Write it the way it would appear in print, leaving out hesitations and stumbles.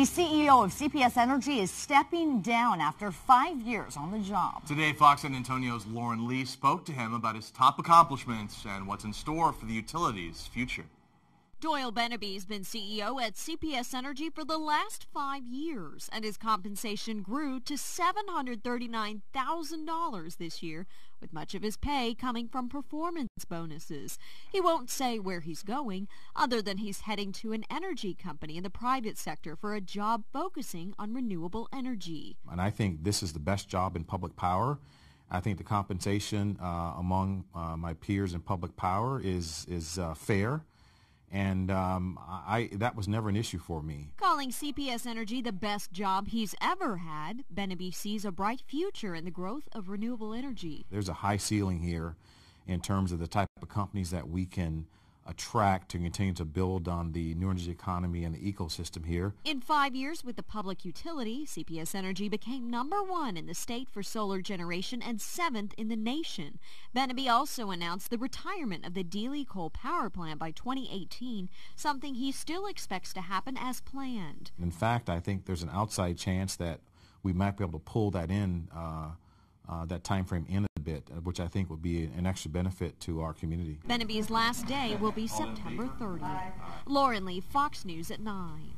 CEO of CPS Energy is stepping down after 5 years on the job. Today, Fox San Antonio's Lauren Lee spoke to him about his top accomplishments and what's in store for the utility's future. Doyle Benaby's been CEO at CPS Energy for the last 5 years, and his compensation grew to $739,000 this year, with much of his pay coming from performance bonuses. He won't say where he's going, other than he's heading to an energy company in the private sector for a job focusing on renewable energy. And I think this is the best job in public power. I think the compensation among my peers in public power is fair. And that was never an issue for me. Calling CPS Energy the best job he's ever had, Benaby sees a bright future in the growth of renewable energy. There's a high ceiling here in terms of the type of companies that we can attract to continue to build on the new energy economy and the ecosystem here. In 5 years with the public utility, CPS Energy became #1 in the state for solar generation and 7th in the nation. Benaby also announced the retirement of the Dealey Coal Power Plant by 2018, something he still expects to happen as planned. In fact, I think there's an outside chance that we might be able to pull that in, that time frame in a bit, which I think would be an extra benefit to our community. Benaby's last day will be September 30th. Lauren Lee, Fox News at 9.